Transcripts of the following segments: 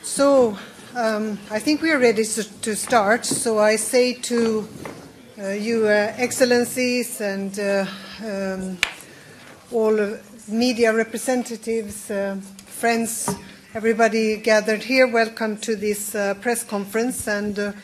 I think we are ready to start. So I say to you, Excellencies, and all media representatives, friends, everybody gathered here, welcome to this press conference. And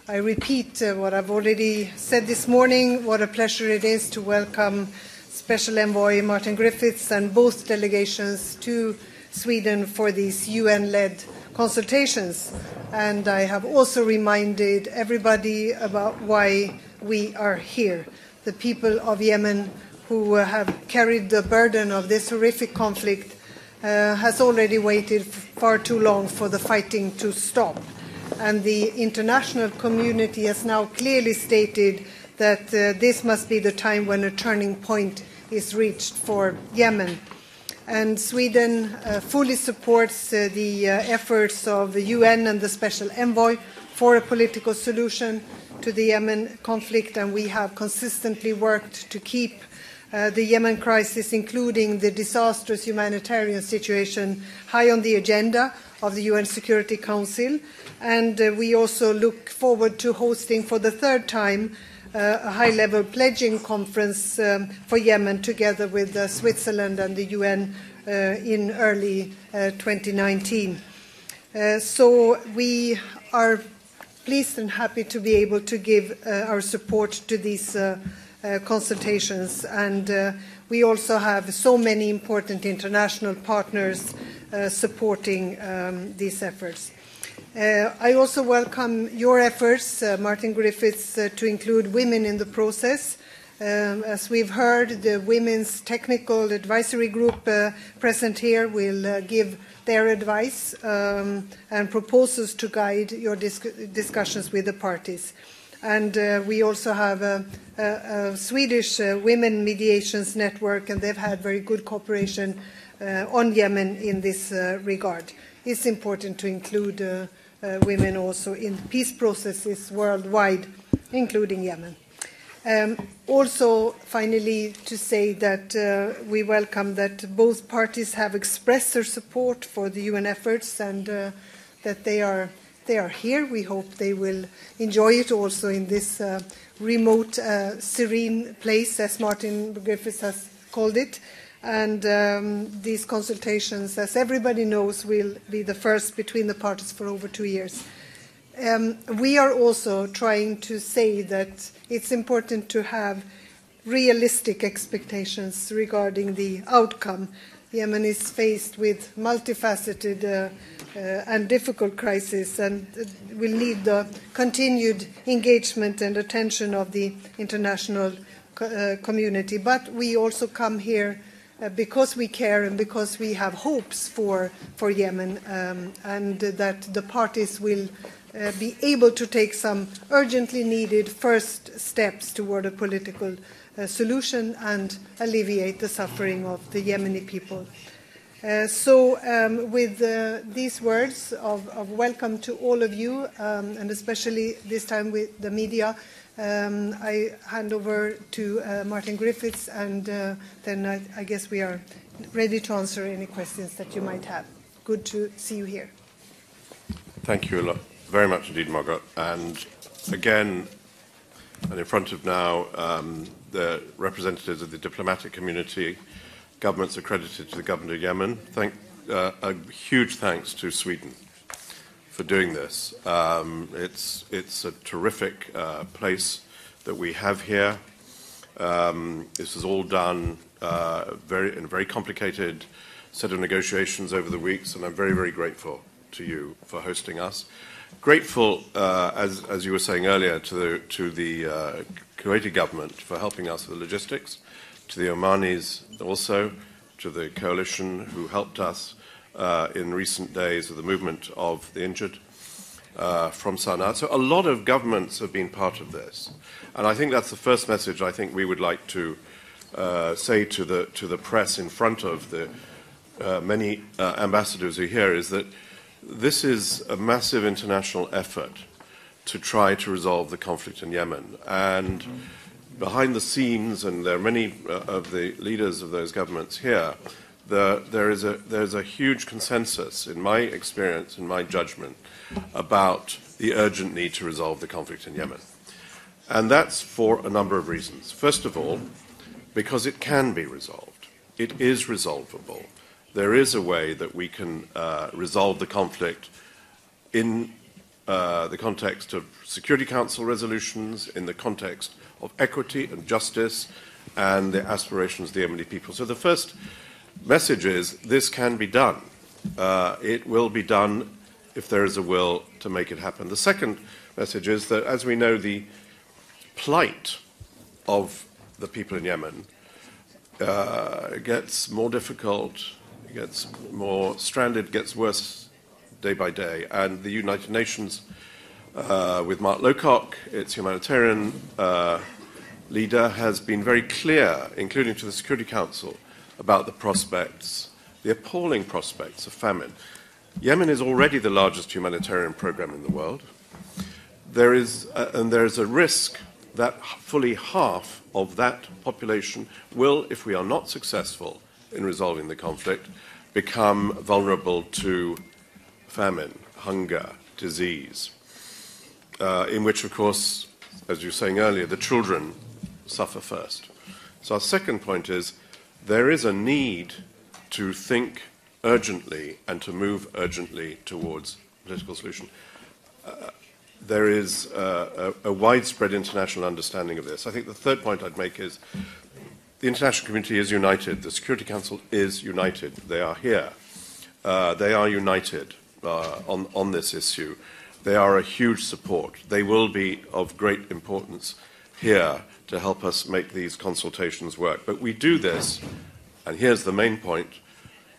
I repeat what I've already said this morning, what a pleasure it is to welcome Special Envoy Martin Griffiths and both delegations to Sweden for these UN-led consultations. And I have also reminded everybody about why we are here. The people of Yemen who have carried the burden of this horrific conflict has already waited far too long for the fighting to stop. And the international community has now clearly stated that this must be the time when a turning point is reached for Yemen. And Sweden fully supports the efforts of the UN and the Special Envoy for a political solution to the Yemen conflict, and we have consistently worked to keep the Yemen crisis, including the disastrous humanitarian situation, high on the agenda of the UN Security Council. And we also look forward to hosting for the third time a high-level pledging conference for Yemen together with Switzerland and the UN in early 2019. So we are pleased and happy to be able to give our support to these consultations. And we also have so many important international partners supporting these efforts. I also welcome your efforts, Martin Griffiths, to include women in the process. As we've heard, the Women's Technical Advisory Group present here will give their advice and proposals to guide your discussions with the parties. And we also have a Swedish Women Mediations Network, and they've had very good cooperation on Yemen in this regard. It's important to include women also in peace processes worldwide, including Yemen. Also, finally, to say that we welcome that both parties have expressed their support for the UN efforts, and that they are here. We hope they will enjoy it also in this remote, serene place, as Martin Griffiths has called it. And these consultations, as everybody knows, will be the first between the parties for over 2 years. We are also trying to say that it's important to have realistic expectations regarding the outcome. Yemen is faced with multifaceted and difficult crisis, and will need the continued engagement and attention of the international community. But we also come here because we care and because we have hopes for Yemen, and that the parties will be able to take some urgently needed first steps toward a political solution and alleviate the suffering of the Yemeni people. With these words of welcome to all of you, and especially this time with the media, I hand over to Martin Griffiths, and then I guess we are ready to answer any questions that you might have. Good to see you here. Thank you very much indeed, Margaret. And again, and in front of now the representatives of the diplomatic community, governments accredited to the government of Yemen, a huge thanks to Sweden for doing this. It's a terrific place that we have here. This is all done in a very complicated set of negotiations over the weeks, and I'm very, very grateful to you for hosting us. Grateful, as you were saying earlier, to the Kuwaiti government for helping us with the logistics, to the Omanis also, to the coalition who helped us in recent days with the movement of the injured from Sana'a. So a lot of governments have been part of this. And I think that's the first message I think we would like to say to the press in front of the many ambassadors who are here, is that this is a massive international effort to try to resolve the conflict in Yemen. And behind the scenes, and there are many of the leaders of those governments here, there's a huge consensus, in my experience, in my judgment, about the urgent need to resolve the conflict in Yemen. And that's for a number of reasons. First of all, because it can be resolved. It is resolvable. There is a way that we can resolve the conflict in the context of Security Council resolutions, in the context of equity and justice, and the aspirations of the Yemeni people. So the first message is this can be done. It will be done if there is a will to make it happen. The second message is that, as we know, the plight of the people in Yemen gets more difficult, gets more stranded, gets worse day by day. And the United Nations, with Mark Lowcock, its humanitarian leader, has been very clear, including to the Security Council, about the prospects, the appalling prospects of famine. Yemen is already the largest humanitarian program in the world. There is a risk that fully half of that population will, if we are not successful in resolving the conflict, become vulnerable to famine, hunger, disease, in which, of course, as you were saying earlier, the children suffer first. So our second point is there is a need to think urgently and to move urgently towards a political solution. There is a widespread international understanding of this. I think the third point I'd make is the international community is united. The Security Council is united. They are here. They are united on this issue. They are a huge support. They will be of great importance here to help us make these consultations work. But we do this, and here's the main point,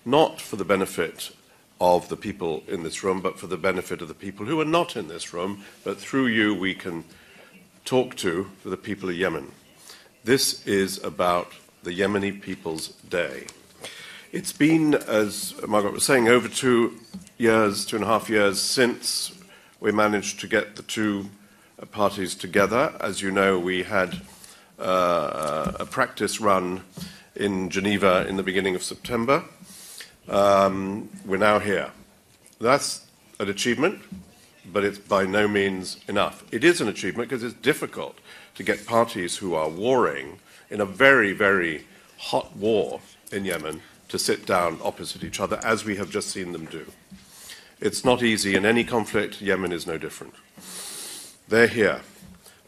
not for the benefit of the people in this room, but for the benefit of the people who are not in this room, but through you we can talk to for the people of Yemen. This is about the Yemeni people's day. It's been, as Margaret was saying, over 2 years, 2.5 years since we managed to get the two parties together. As you know, we had a practice run in Geneva in the beginning of September. We're now here. That's an achievement, but it's by no means enough. It is an achievement because it's difficult to get parties who are warring in a very, very hot war in Yemen to sit down opposite each other, as we have just seen them do. It's not easy in any conflict. Yemen is no different. They're here.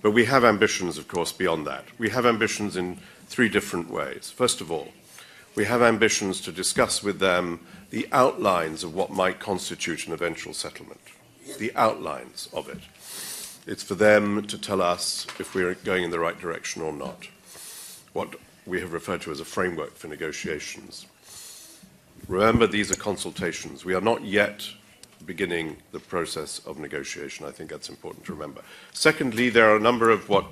But we have ambitions, of course, beyond that. We have ambitions in 3 different ways. First of all, we have ambitions to discuss with them the outlines of what might constitute an eventual settlement, the outlines of it. It's for them to tell us if we're going in the right direction or not, what we have referred to as a framework for negotiations. Remember, these are consultations. We are not yet beginning the process of negotiation. I think that's important to remember. Secondly, there are a number of what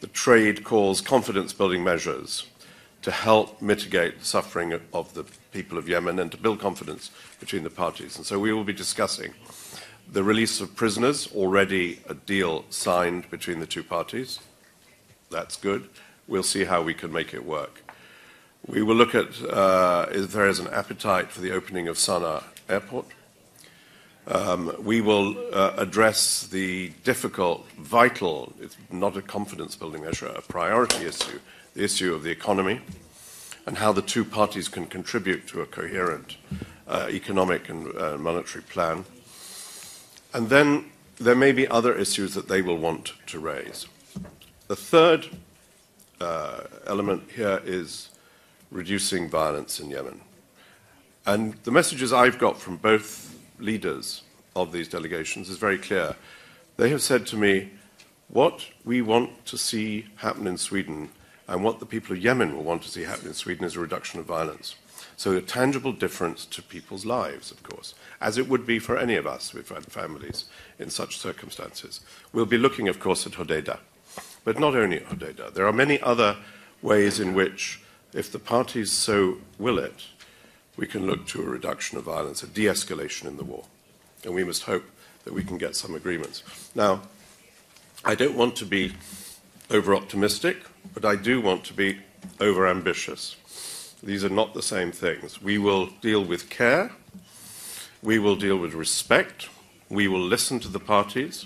the trade calls confidence-building measures to help mitigate the suffering of the people of Yemen and to build confidence between the parties. And so we will be discussing the release of prisoners, already a deal signed between the two parties. That's good. We'll see how we can make it work. We will look at if there is an appetite for the opening of Sana'a airport. We will address the difficult, vital, it's not a confidence-building measure, a priority issue, the issue of the economy and how the two parties can contribute to a coherent economic and monetary plan. And then there may be other issues that they will want to raise. The third element here is reducing violence in Yemen. And the messages I've got from both leaders of these delegations is very clear. They have said to me, what we want to see happen in Sweden and what the people of Yemen will want to see happen in Sweden is a reduction of violence. So a tangible difference to people's lives, of course, as it would be for any of us with families in such circumstances. We'll be looking, of course, at Hodeidah, but not only at Hodeidah. There are many other ways in which, if the parties so will it, we can look to a reduction of violence, a de-escalation in the war. And we must hope that we can get some agreements. Now, I don't want to be over-optimistic, but I do want to be over-ambitious. These are not the same things. We will deal with care. We will deal with respect. We will listen to the parties.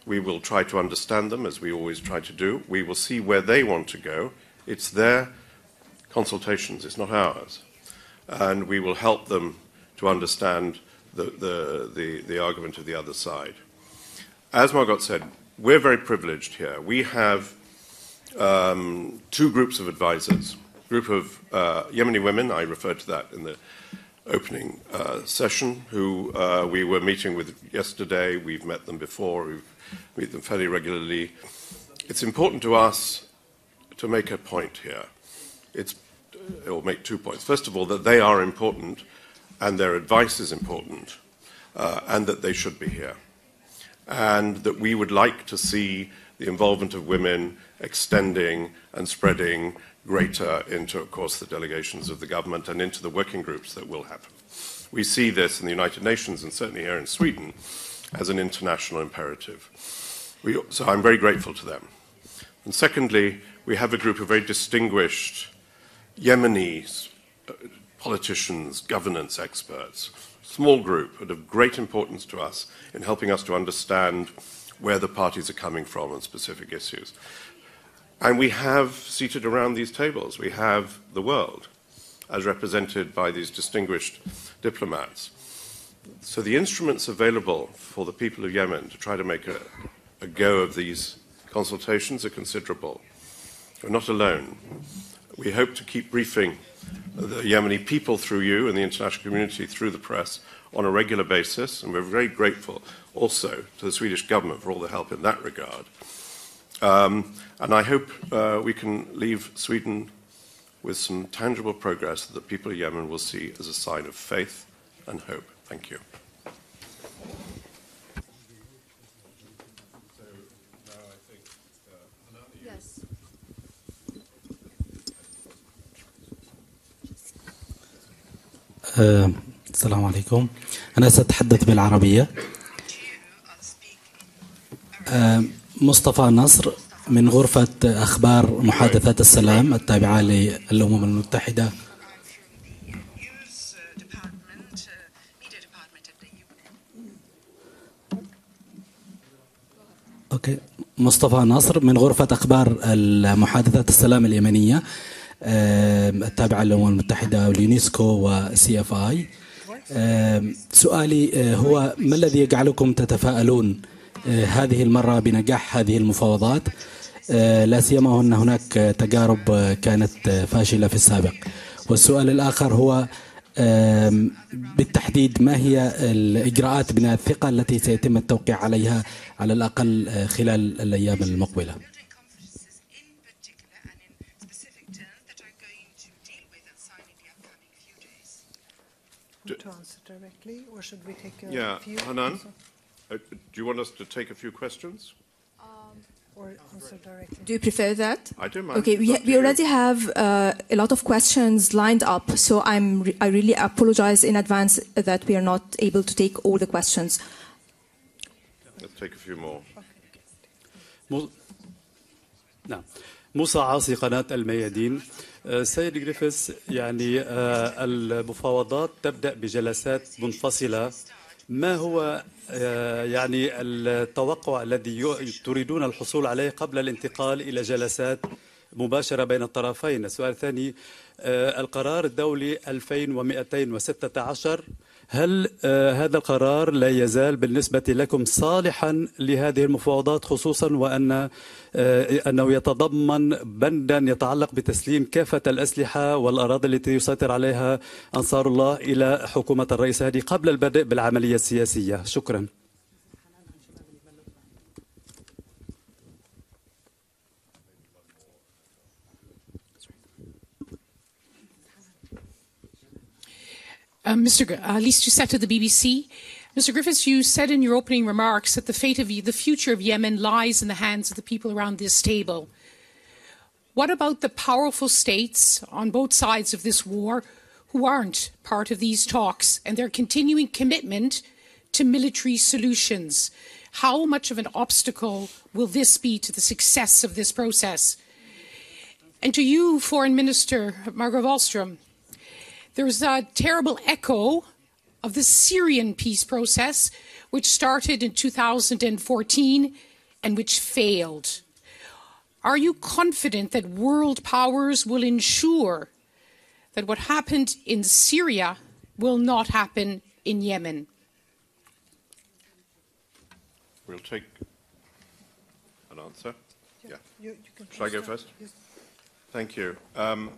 We will try to understand them, as we always try to do. We will see where they want to go. It's their consultations, it's not ours. And we will help them to understand the argument of the other side. As Margot said, we're very privileged here. We have two groups of advisors. A group of Yemeni women, I referred to that in the opening session, who we were meeting with yesterday. We've met them before. We meet them fairly regularly. It's important to us to make a point here. Or make 2 points. First of all, that they are important and their advice is important and that they should be here. And that we would like to see the involvement of women extending and spreading greater into, of course, the delegations of the government and into the working groups that will happen. We see this in the United Nations and certainly here in Sweden as an international imperative. So I'm very grateful to them. And secondly, we have a group of very distinguished Yemeni politicians, governance experts, small group, but of great importance to us in helping us to understand where the parties are coming from on specific issues. And we have, seated around these tables, we have the world, as represented by these distinguished diplomats. So the instruments available for the people of Yemen to try to make a go of these consultations are considerable. We're not alone. We hope to keep briefing the Yemeni people through you and the international community through the press on a regular basis, and we're very grateful also to the Swedish government for all the help in that regard. And I hope we can leave Sweden with some tangible progress that the people of Yemen will see as a sign of faith and hope. Thank you. السلام عليكم. أنا سأتحدث بالعربية. مصطفى نصر من غرفة أخبار محادثات السلام التابعة للأمم المتحدة. أوكي. مصطفى نصر من غرفة أخبار محادثات السلام اليمنية التابعة للأمم المتحدة واليونسكو وسي اف اي. سؤالي هو ما الذي يجعلكم تتفائلون هذه المرة بنجاح هذه المفاوضات، لا سيما أن هناك تجارب كانت فاشلة في السابق؟ والسؤال الآخر هو بالتحديد ما هي الإجراءات بناء الثقة التي سيتم التوقيع عليها على الأقل خلال الأيام المقبلة؟ To answer directly, or should we take a few? Hanan, do you want us to take a few questions? Or answer directly? Do you prefer that? I don't mind. Okay, we already have a lot of questions lined up, so I really apologize in advance that we are not able to take all the questions. Let's take a few more. نعم. موسى عاصي قناة الميادين. سيد جريفيث، يعني المفاوضات تبدأ بجلسات منفصلة. ما هو يعني التوقع الذي تريدون الحصول عليه قبل الانتقال إلى جلسات مباشرة بين الطرفين؟ السؤال الثاني، القرار الدولي 2216، هل هذا القرار لا يزال بالنسبة لكم صالحا لهذه المفاوضات، خصوصا أنه يتضمن بندا يتعلق بتسليم كافة الأسلحة والأراضي التي يسيطر عليها أنصار الله إلى حكومة الرئيس هادي قبل البدء بالعملية السياسية؟ شكرا. At least you said to the BBC, Mr. Griffiths, you said in your opening remarks that the future of Yemen lies in the hands of the people around this table. What about the powerful states on both sides of this war who aren't part of these talks and their continuing commitment to military solutions? How much of an obstacle will this be to the success of this process? And to you, Foreign Minister Margot Wallström, there's a terrible echo of the Syrian peace process, which started in 2014 and which failed. Are you confident that world powers will ensure that what happened in Syria will not happen in Yemen? We'll take an answer. Yeah. You Shall I go first? Yes. Thank you. I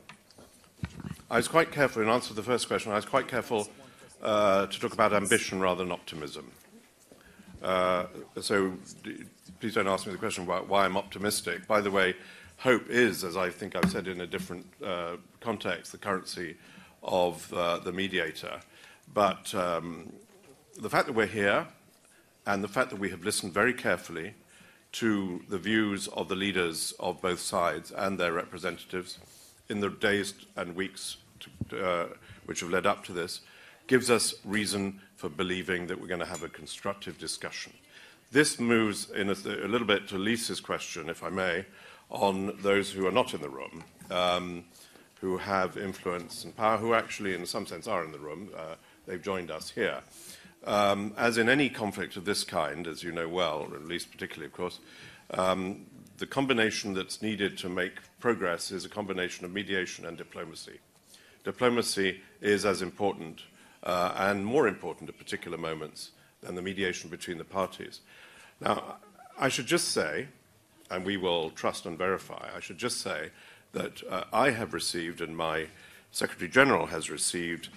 was quite careful, in answer to the first question, I was quite careful to talk about ambition rather than optimism. So please don't ask me the question about why I'm optimistic. By the way, hope is, as I think I've said in a different context, the currency of the mediator. But the fact that we're here and the fact that we have listened very carefully to the views of the leaders of both sides and their representatives in the days and weeks which have led up to this gives us reason for believing that we're going to have a constructive discussion. This moves in a little bit to Lisa's question, if I may, on those who are not in the room, who have influence and power, who actually in some sense are in the room. They've joined us here. As in any conflict of this kind, as you know well, or at least particularly, of course, the combination that's needed to make progress is a combination of mediation and diplomacy. Diplomacy is as important and more important at particular moments than the mediation between the parties. Now, I should just say, and we will trust and verify, I should just say that I have received, and my Secretary General has received,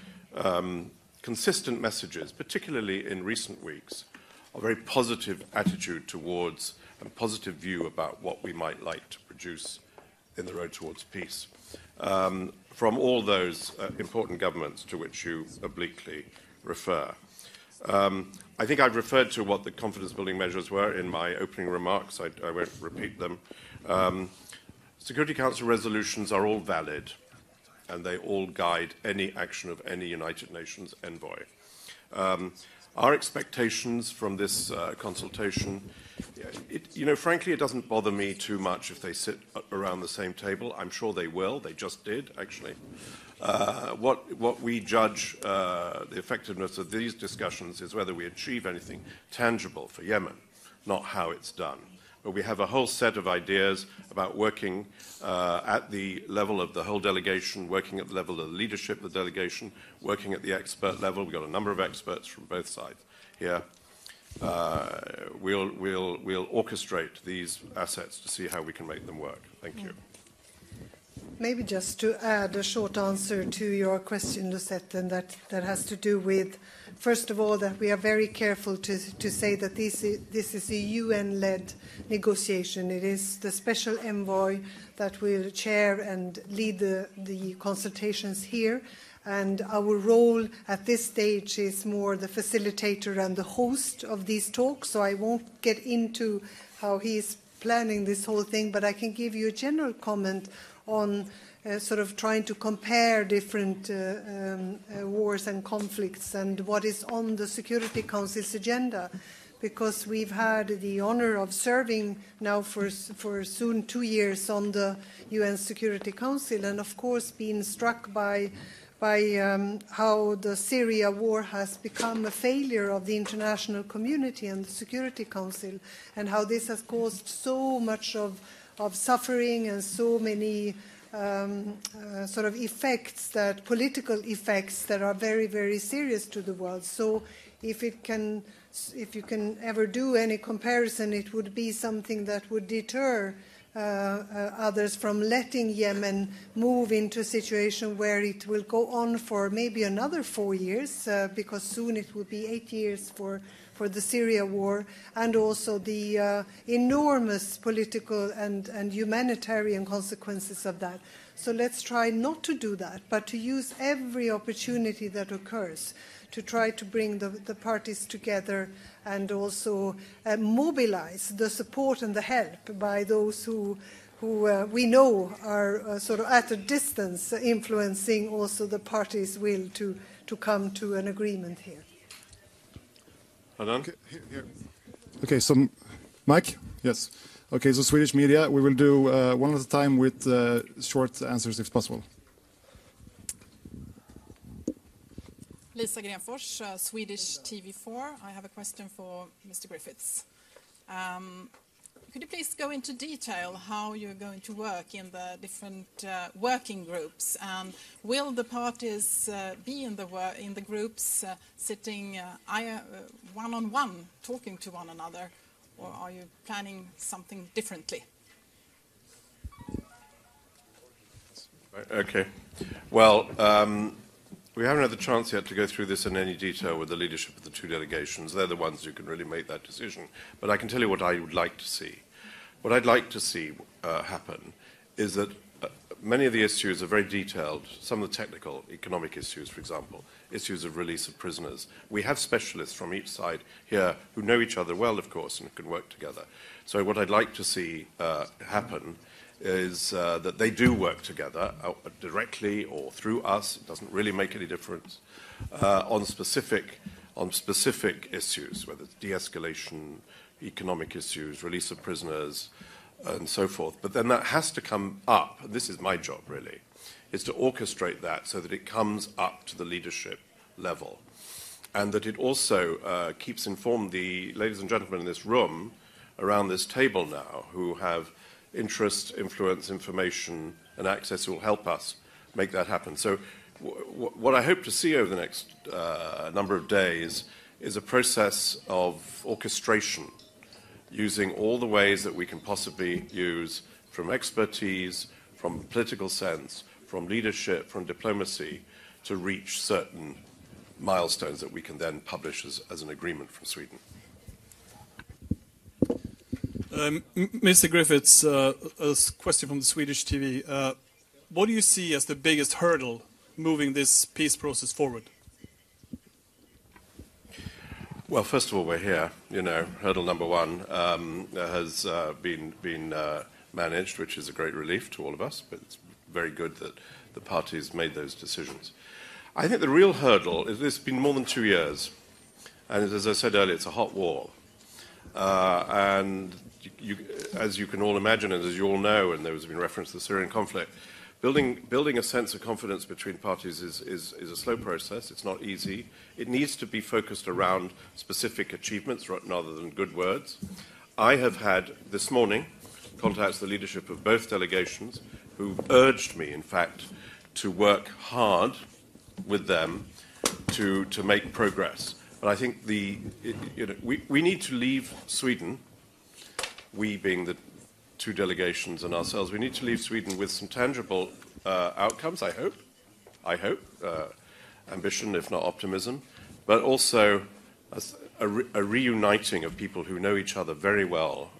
consistent messages, particularly in recent weeks, a very positive attitude towards and positive view about what we might like to produce in the road towards peace from all those important governments to which you obliquely refer. I think I've referred to what the confidence-building measures were in my opening remarks. I won't repeat them. Security Council resolutions are all valid, and they all guide any action of any United Nations envoy. Our expectations from this consultation, frankly, it doesn't bother me too much if they sit around the same table. I'm sure they will. They just did, actually. What we judge the effectiveness of these discussions is whether we achieve anything tangible for Yemen, not how it's done. But we have a whole set of ideas about working at the level of the whole delegation, working at the level of the leadership of the delegation, working at the expert level. We've got a number of experts from both sides here. We'll orchestrate these assets to see how we can make them work. Thank you. Maybe just to add a short answer to your question, Lucette, and that has to do with, first of all, that we are very careful to say that this is a UN-led negotiation. It is the Special Envoy that will chair and lead the consultations here, and our role at this stage is more the facilitator and the host of these talks, so I won't get into how he's planning this whole thing, but I can give you a general comment on sort of trying to compare different wars and conflicts and what is on the Security Council's agenda, because we've had the honor of serving now for soon 2 years on the UN Security Council, and of course been struck by how the Syria war has become a failure of the international community and the Security Council, and how this has caused so much of suffering and so many sort of political effects that are very, very serious to the world. So if you can ever do any comparison, it would be something that would deter others from letting Yemen move into a situation where it will go on for maybe another 4 years, because soon it will be 8 years for the Syria war, and also the enormous political and humanitarian consequences of that. So let's try not to do that, but to use every opportunity that occurs to try to bring the parties together and also mobilize the support and the help by those who we know are sort of at a distance influencing also the parties' will to come to an agreement here. Okay, okay, so Mike? Yes. Okay, so Swedish media, we will do one at a time with short answers if possible. Lisa Grenfors, Swedish TV4. I have a question for Mr. Griffiths. Could you please go into detail how you're going to work in the different working groups, and will the parties be in the groups sitting one-on-one, talking to one another, or are you planning something differently? Okay. Well, we haven't had the chance yet to go through this in any detail with the leadership of the two delegations. They're the ones who can really make that decision. But I can tell you what I would like to see. What I'd like to see happen is that many of the issues are very detailed. Some of the technical, economic issues, for example, issues of release of prisoners. We have specialists from each side here who know each other well, of course, and can work together. So what I'd like to see happen is that they do work together directly or through us. It doesn't really make any difference on specific issues, whether it's de-escalation, economic issues, release of prisoners, and so forth. But then that has to come up, and this is my job really, is to orchestrate that so that it comes up to the leadership level, and that it also keeps informed the ladies and gentlemen in this room around this table now who have interest, influence, information, and access will help us make that happen. So what I hope to see over the next number of days is a process of orchestration, using all the ways that we can possibly use, from expertise, from political sense, from leadership, from diplomacy, to reach certain milestones that we can then publish as an agreement from Sweden. Mr. Griffiths, a question from the Swedish TV. What do you see as the biggest hurdle moving this peace process forward? Well, first of all, we're here. You know, hurdle number one has been managed, which is a great relief to all of us, but it's very good that the parties made those decisions. I think the real hurdle is it's been more than 2 years, and as I said earlier, it's a hot war. And as you can all imagine, and as you all know, and there has been reference to the Syrian conflict, building a sense of confidence between parties is a slow process. It's not easy. It needs to be focused around specific achievements rather than good words. I have had, this morning, contacts the leadership of both delegations who urged me, in fact, to work hard with them to make progress. But I think we need to leave Sweden, we being the two delegations and ourselves, we need to leave Sweden with some tangible outcomes, I hope, ambition if not optimism, but also a reuniting of people who know each other very well.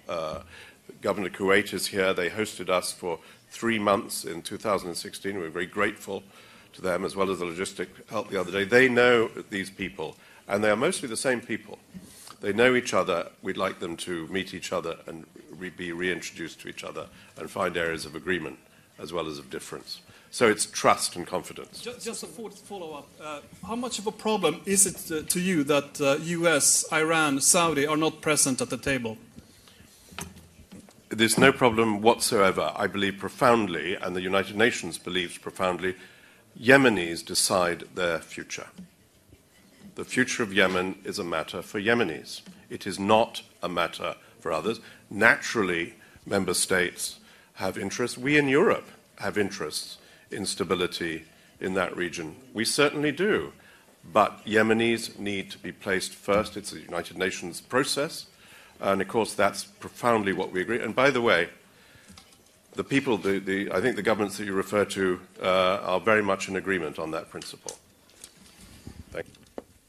Governor Kuwait is here. They hosted us for 3 months in 2016. We're very grateful to them, as well as the logistic help the other day. They know these people, and they are mostly the same people. They know each other. We'd like them to meet each other and be reintroduced to each other and find areas of agreement as well as of difference. So it's trust and confidence. Just a follow-up. How much of a problem is it to you that US, Iran, Saudi are not present at the table? There's no problem whatsoever. I believe profoundly, and the United Nations believes profoundly, Yemenis decide their future. The future of Yemen is a matter for Yemenis. It is not a matter for others. Naturally, member states have interests. We in Europe have interests in stability in that region. We certainly do. But Yemenis need to be placed first. It's a United Nations process. And, of course, that's profoundly what we agree. And, by the way, the people, I think the governments that you refer to are very much in agreement on that principle. Thank you.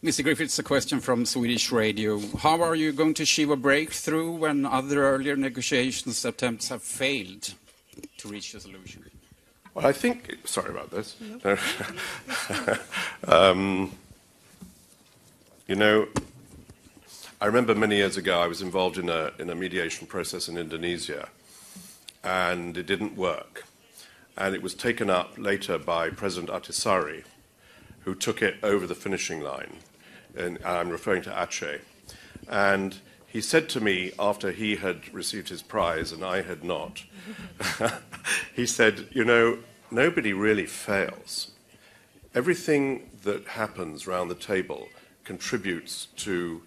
Mr. Griffiths, a question from Swedish radio. How are you going to achieve a breakthrough when other earlier negotiations attempts have failed to reach a solution? Well, I think, sorry about this. You know, I remember many years ago I was involved in a mediation process in Indonesia, and it didn't work. And it was taken up later by President Ahtisaari, who took it over the finishing line. And I'm referring to Aceh. And he said to me after he had received his prize and I had not, he said, you know, nobody really fails. Everything that happens around the table contributes to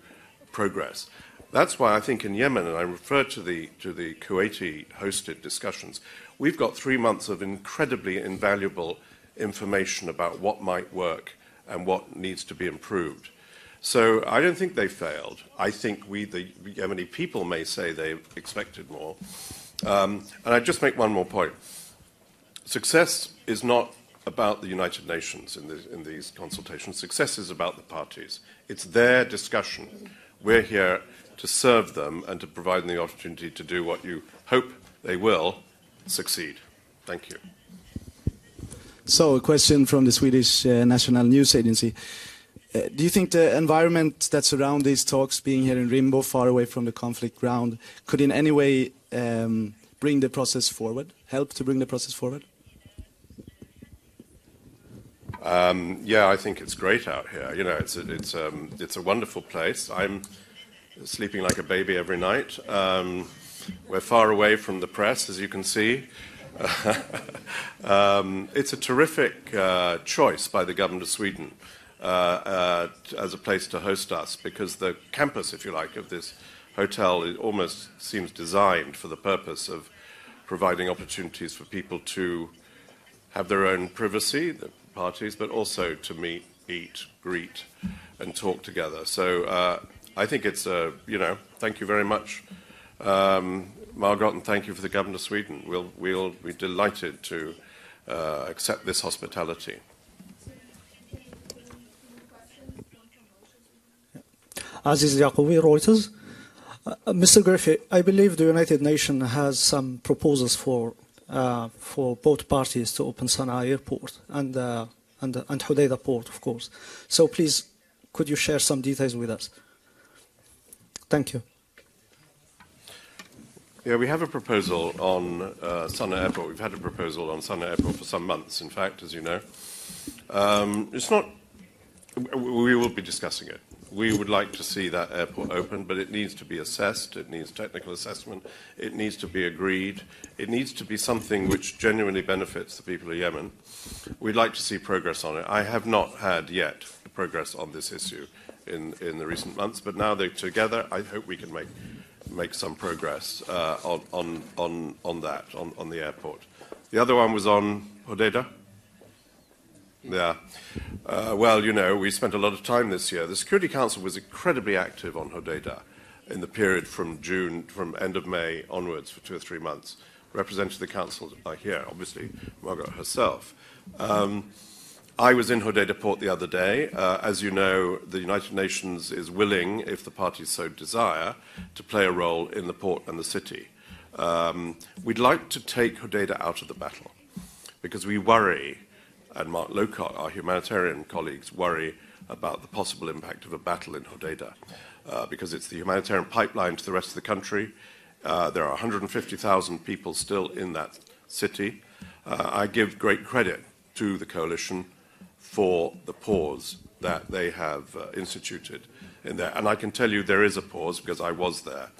progress. That's why I think in Yemen, and I refer to the Kuwaiti-hosted discussions, we've got 3 months of incredibly invaluable information about what might work and what needs to be improved. So I don't think they failed. I think we, the Yemeni people, may say they expected more. And I'd just make one more point. Success is not about the United Nations in these consultations. Success is about the parties. It's their discussion. We're here to serve them and to provide them the opportunity to do what you hope they will succeed. Thank you. So, a question from the Swedish National News Agency. Do you think the environment that surrounds these talks, being here in Rimbo, far away from the conflict ground, could in any way bring the process forward, help to bring the process forward? Yeah, I think it's great out here. You know, it's a wonderful place. I'm sleeping like a baby every night. We're far away from the press, as you can see. It's a terrific choice by the government of Sweden as a place to host us, because the campus, if you like, of this hotel, it almost seems designed for the purpose of providing opportunities for people to have their own privacy, the parties, but also to meet, eat, greet, and talk together. So I think it's, you know, thank you very much, Margot, and thank you for the government of Sweden. We'll be delighted to accept this hospitality. Aziz Yaqoubi, Reuters. Mr. Griffith, I believe the United Nations has some proposals for both parties to open Sana'a Airport and Hodeidah Port, of course. So please, could you share some details with us? Thank you. Yeah, we have a proposal on Sana'a Airport. We've had a proposal on Sana'a Airport for some months, in fact, as you know. It's not... We will be discussing it. We would like to see that airport open, but it needs to be assessed. It needs technical assessment. It needs to be agreed. It needs to be something which genuinely benefits the people of Yemen. We'd like to see progress on it. I have not had yet progress on this issue in the recent months, but now they're together, I hope we can make some progress on that, on the airport. The other one was on Hodeidah. Yeah. Well, you know, we spent a lot of time this year. The Security Council was incredibly active on Hodeidah in the period from end of May onwards for 2 or 3 months. Representatives of the Council are here, obviously, Margaret herself. I was in Hodeidah Port the other day. As you know, the United Nations is willing, if the parties so desire, to play a role in the port and the city. We'd like to take Hodeidah out of the battle because we worry, and Mark Lowcock, our humanitarian colleagues, worry about the possible impact of a battle in Hodeidah because it's the humanitarian pipeline to the rest of the country. There are 150,000 people still in that city. I give great credit to the coalition for the pause that they have instituted in there. And I can tell you there is a pause because I was there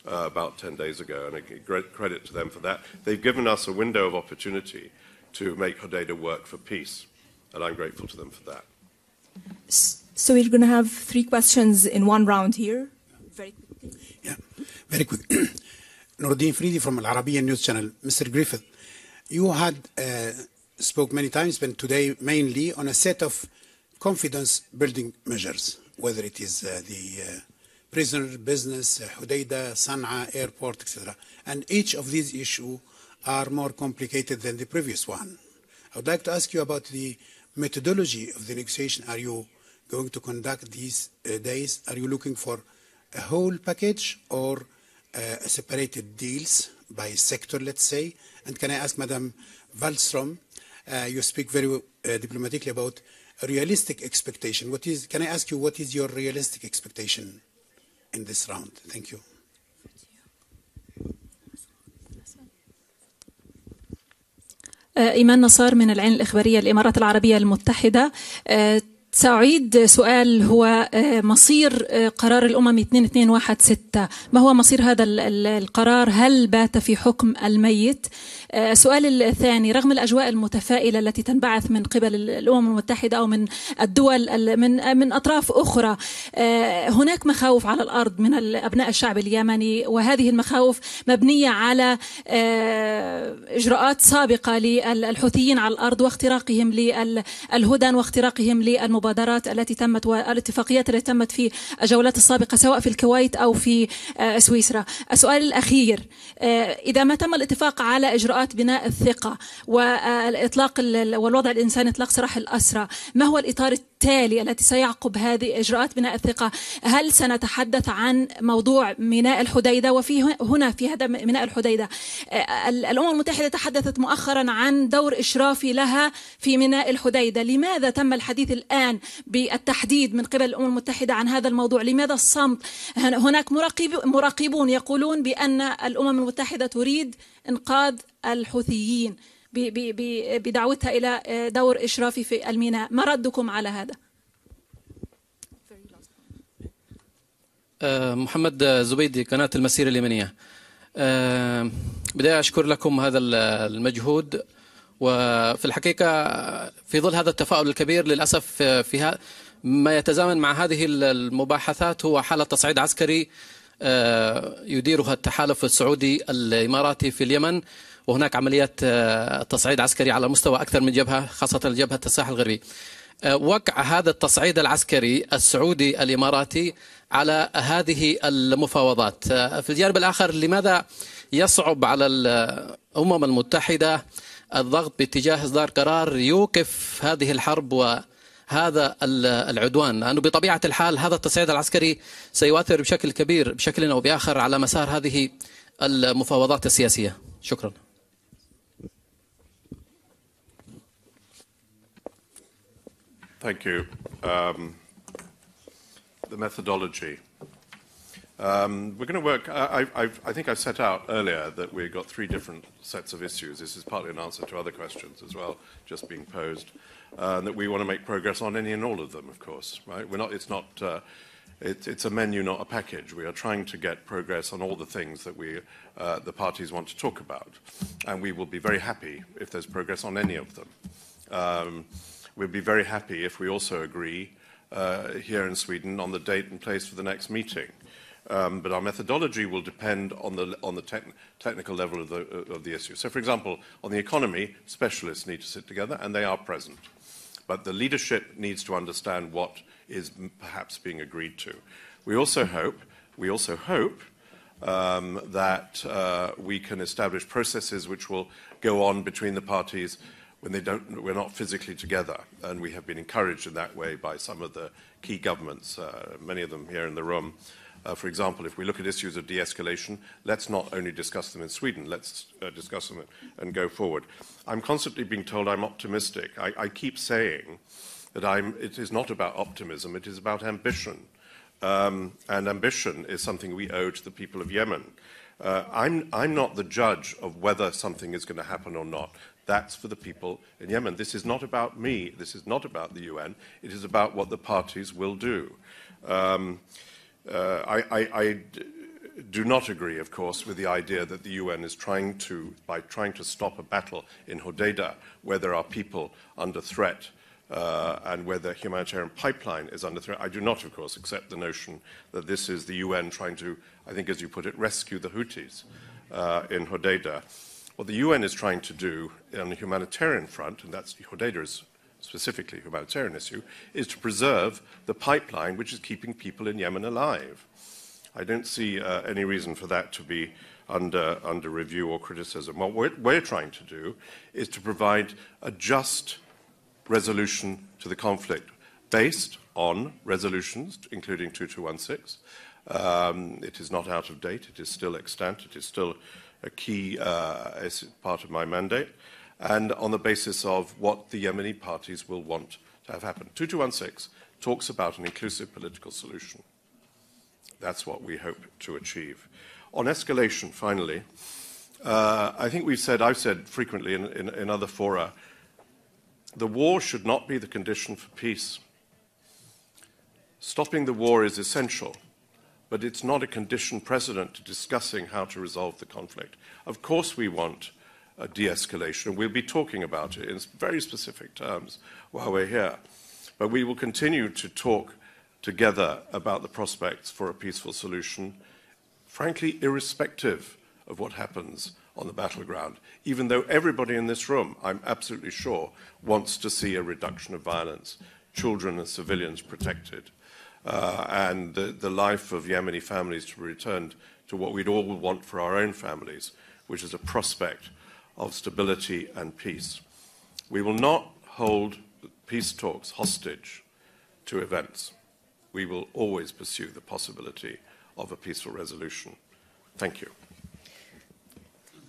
about 10 days ago, and I give great credit to them for that. They've given us a window of opportunity to make Hodeidah work for peace, and I'm grateful to them for that. So we're going to have 3 questions in one round here. Very quickly. Yeah, very quick. Noordin Fridi from Al Arabiya News Channel. Mr. Griffith, you had spoke many times, but today mainly on a set of confidence-building measures, whether it is the prisoner business, Hodeidah, Sana'a Airport, etc. And each of these issues are more complicated than the previous one. I would like to ask you about the methodology of the negotiation. Are you going to conduct these days? Are you looking for a whole package or separated deals by sector, let's say? And can I ask Madam Wallström, you speak very diplomatically about a realistic expectation. Can I ask you, what is your realistic expectation in this round? Thank you. إيمان نصار من العين الإخبارية الإمارات العربية المتحدة. سأعيد سؤال هو مصير قرار الأمم 2216. ما هو مصير هذا القرار؟ هل بات في حكم الميت؟ السؤال الثاني، رغم الأجواء المتفائلة التي تنبعث من قبل الأمم المتحدة أو من الدول من أطراف أخرى، هناك مخاوف على الأرض من أبناء الشعب اليمني، وهذه المخاوف مبنية على إجراءات سابقة للحوثيين على الأرض واختراقهم للهدن واختراقهم للمبادرات التي تمت والاتفاقيات التي تمت في الجولات السابقة سواء في الكويت أو في سويسرا. السؤال الأخير، إذا ما تم الاتفاق على إجراءات بناء الثقة والإطلاق والوضع الإنساني إطلاق سراح الأسرى، ما هو الإطار التالي التي سيعقب هذه إجراءات بناء الثقة؟ هل سنتحدث عن موضوع ميناء الحديدة؟ وفي هنا في هذا ميناء الحديدة الأمم المتحدة تحدثت مؤخرا عن دور إشرافي لها في ميناء الحديدة. لماذا تم الحديث الآن بالتحديد من قبل الأمم المتحدة عن هذا الموضوع؟ لماذا الصمت؟ هناك مراقبون يقولون بأن الأمم المتحدة تريد إنقاذ الحوثيين بدعوتها إلى دور إشرافي في الميناء. ما ردكم على هذا؟ محمد زبيدي، قناة المسيرة اليمنية. بداية أشكر لكم هذا المجهود، وفي الحقيقة في ظل هذا التفاؤل الكبير للأسف فيها ما يتزامن مع هذه المباحثات هو حالة تصعيد عسكري يديرها التحالف السعودي الإماراتي في اليمن، وهناك عمليات تصعيد عسكري على مستوى أكثر من جبهة، خاصة جبهة الساحل الغربي. وقع هذا التصعيد العسكري السعودي الإماراتي على هذه المفاوضات. في الجانب الآخر، لماذا يصعب على الأمم المتحدة الضغط باتجاه إصدار قرار يوقف هذه الحرب وهذا العدوان؟ لأنه بطبيعة الحال هذا التصعيد العسكري سيؤثر بشكل كبير بشكل أو بآخر على مسار هذه المفاوضات السياسية. شكرا. Thank you. The methodology. We're going to work. I think I've set out earlier that we've got three different sets of issues. This is partly an answer to other questions as well, just being posed, and that we want to make progress on any and all of them, of course. Right? We're not. It's not. It's a menu, not a package. We are trying to get progress on all the things that the parties want to talk about, and we will be very happy if there's progress on any of them. We'd be very happy if we also agree here in Sweden on the date and place for the next meeting. But our methodology will depend on the technical level of the issue. So, for example, on the economy, specialists need to sit together, and they are present. But the leadership needs to understand what is perhaps being agreed to. We also hope that we can establish processes which will go on between the parties when we're not physically together, and we have been encouraged in that way by some of the key governments, many of them here in the room. For example, if we look at issues of de-escalation, let's not only discuss them in Sweden, let's discuss them and go forward. I'm constantly being told I'm optimistic. I keep saying that it is not about optimism, it is about ambition. And ambition is something we owe to the people of Yemen. I'm not the judge of whether something is going to happen or not. That's for the people in Yemen. This is not about me. This is not about the UN. It is about what the parties will do. I do not agree, of course, with the idea that the UN is by trying to stop a battle in Hodeidah, where there are people under threat, and where the humanitarian pipeline is under threat. I do not, of course, accept the notion that this is the UN trying to, I think as you put it, rescue the Houthis in Hodeidah. What the UN is trying to do on the humanitarian front, and that's Hodeidah's specifically humanitarian issue, is to preserve the pipeline which is keeping people in Yemen alive. I don't see any reason for that to be under review or criticism. What we're trying to do is to provide a just resolution to the conflict based on resolutions, including 2216. It is not out of date. It is still extant. It is still a key part of my mandate, and on the basis of what the Yemeni parties will want to have happen. 2216 talks about an inclusive political solution. That's what we hope to achieve. On escalation, finally, I think I've said frequently in other fora, the war should not be the condition for peace. Stopping the war is essential, but it's not a condition precedent to discussing how to resolve the conflict. Of course we want a de-escalation, and we'll be talking about it in very specific terms while we're here. But we will continue to talk together about the prospects for a peaceful solution, frankly, irrespective of what happens on the battleground, even though everybody in this room, I'm absolutely sure, wants to see a reduction of violence, children and civilians protected, and the life of Yemeni families to be returned to what we'd all want for our own families, which is a prospect of stability and peace. We will not hold peace talks hostage to events. We will always pursue the possibility of a peaceful resolution. Thank you.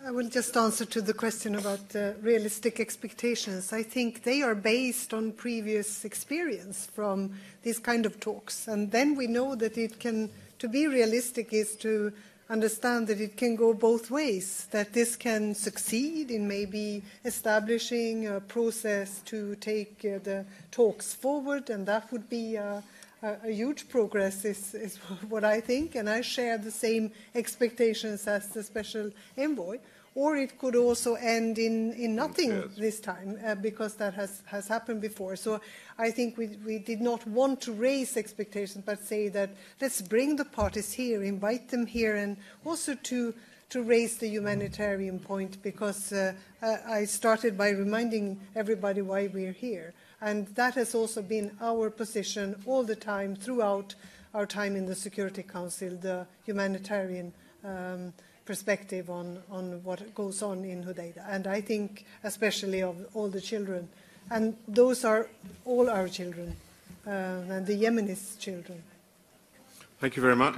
I will just answer to the question about realistic expectations. I think they are based on previous experience from these kind of talks. And then we know that it can, to be realistic is to understand that it can go both ways, that this can succeed in maybe establishing a process to take the talks forward, and that would be a huge progress is what I think, and I share the same expectations as the Special Envoy. Or it could also end in nothing this time, because that has happened before. So I think we did not want to raise expectations, but say that let's bring the parties here, invite them here, and also to raise the humanitarian point, because I started by reminding everybody why we're here. And that has also been our position all the time throughout our time in the Security Council, the humanitarian perspective on what goes on in Hodeidah. And I think especially of all the children. And those are all our children, and the Yemeni's children. Thank you very much.